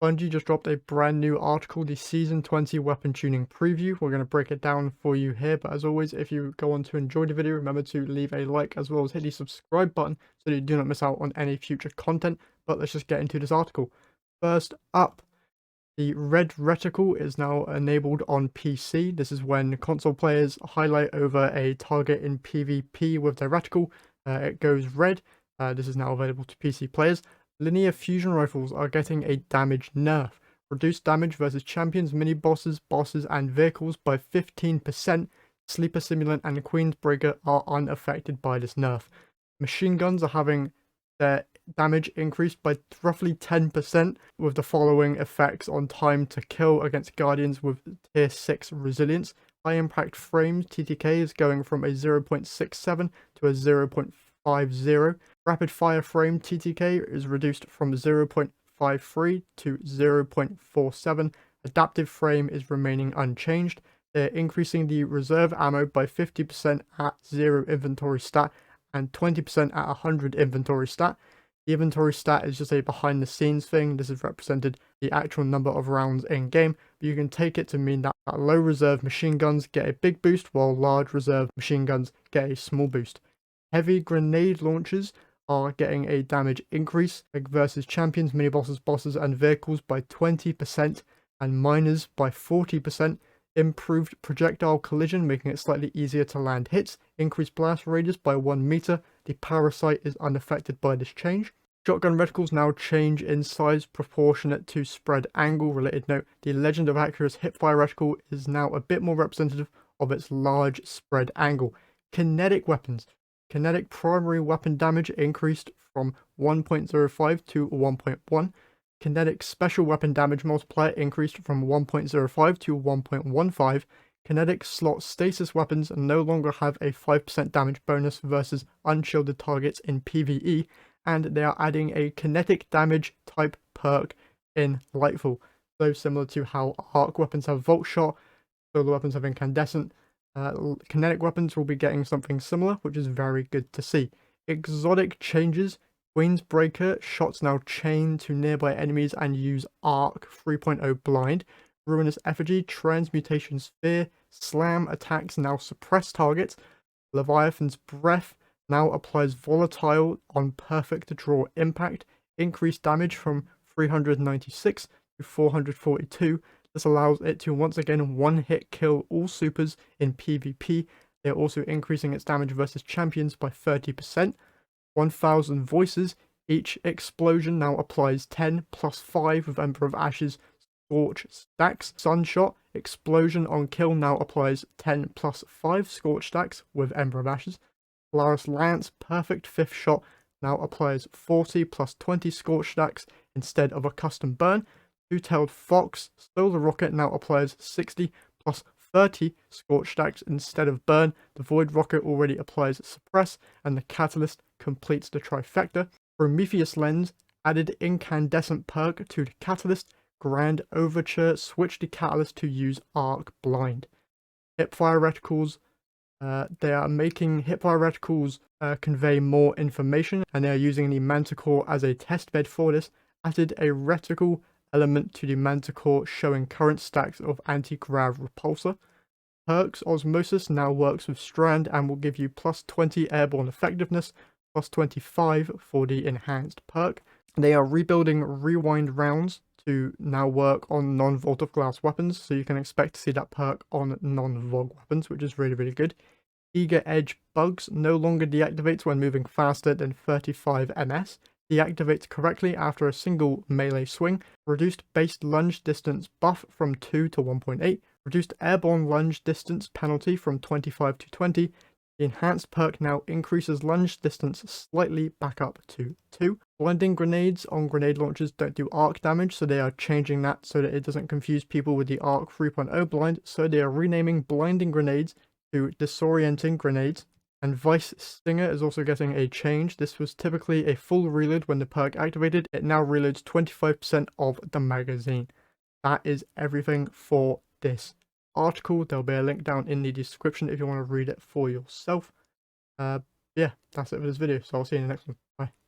Bungie just dropped a brand new article, the Season 20 Weapon Tuning Preview. We're going to break it down for you here, but as always, if you go on to enjoy the video, remember to leave a like as well as hit the subscribe button so that you do not miss out on any future content. But let's just get into this article. First up, the red reticle is now enabled on PC. This is when console players highlight over a target in PvP with their reticle. It goes red. This is now available to PC players. Linear fusion rifles are getting a damage nerf. Reduced damage versus champions, mini-bosses, bosses, and vehicles by 15%. Sleeper Simulant and Queensbreaker are unaffected by this nerf. Machine guns are having their damage increased by roughly 10%, with the following effects on time to kill against guardians with tier 6 resilience. High impact frames TTK is going from a 0.67 to a 0.50. Rapid fire frame TTK is reduced from 0.53 to 0.47. Adaptive frame is remaining unchanged. They're increasing the reserve ammo by 50% at 0 inventory stat and 20% at 100 inventory stat. The inventory stat is just a behind the scenes thing. This is represented the actual number of rounds in game, but you can take it to mean that low reserve machine guns get a big boost while large reserve machine guns get a small boost. Heavy grenade launchers are getting a damage increase versus champions, mini-bosses, bosses, and vehicles by 20% and miners by 40%. Improved projectile collision, making it slightly easier to land hits. Increased blast radius by 1 meter. The parasite is unaffected by this change. Shotgun reticles now change in size proportionate to spread angle. Related note, the Legend of Accura's hipfire reticle is now a bit more representative of its large spread angle. Kinetic weapons. Kinetic primary weapon damage increased from 1.05 to 1.1. Kinetic special weapon damage multiplier increased from 1.05 to 1.15. Kinetic slot stasis weapons no longer have a 5% damage bonus versus unshielded targets in PvE, and they are adding a kinetic damage type perk in Lightfall. So similar to how arc weapons have Volt Shot, solar weapons have incandescent, kinetic weapons will be getting something similar, which is very good to see. Exotic changes. Queensbreaker shots now chain to nearby enemies and use Arc 3.0 blind. Ruinous Effigy, Transmutation Sphere, Slam attacks now suppress targets. Leviathan's Breath now applies volatile on perfect draw impact. Increased damage from 396 to 442. This allows it to once again one-hit kill all supers in PvP. They're also increasing its damage versus champions by 30%. 1000 voices. Each explosion now applies 10 plus 5 with Ember of Ashes Scorch stacks. Sunshot explosion on kill now applies 10 plus 5 Scorch stacks with Ember of Ashes. Polaris Lance perfect 5th shot now applies 40 plus 20 Scorch stacks instead of a custom burn. Two-tailed Fox Solar Rocket now applies 60 plus 30 Scorch stacks instead of burn. The Void Rocket already applies suppress, and the Catalyst completes the trifecta. Prometheus Lens added incandescent perk to the Catalyst. Grand Overture switched the Catalyst to use Arc Blind. Hipfire reticles. They are making hipfire reticles convey more information, and they are using the Manticore as a test bed for this. Added a reticle element to the Manticore showing current stacks of anti-grav repulsor. Perk's Osmosis now works with Strand and will give you plus 20 airborne effectiveness, plus 25 for the enhanced perk. They are rebuilding Rewind rounds to now work on non-Vault of Glass weapons, so you can expect to see that perk on non-Vog weapons, which is really, really good. Eager Edge Bugs no longer deactivates when moving faster than 35 ms. Deactivates correctly after a single melee swing. Reduced base lunge distance buff from 2 to 1.8. Reduced airborne lunge distance penalty from 25 to 20. The enhanced perk now increases lunge distance slightly back up to 2. Blinding grenades on grenade launchers don't do arc damage, so they are changing that so that it doesn't confuse people with the Arc 3.0 blind, so they are renaming blinding grenades to disorienting grenades. And Vice Stinger is also getting a change. This was typically a full reload when the perk activated. It now reloads 25% of the magazine. That is everything for this article. There'll be a link down in the description if you want to read it for yourself. Yeah, that's it for this video. So I'll see you in the next one. Bye.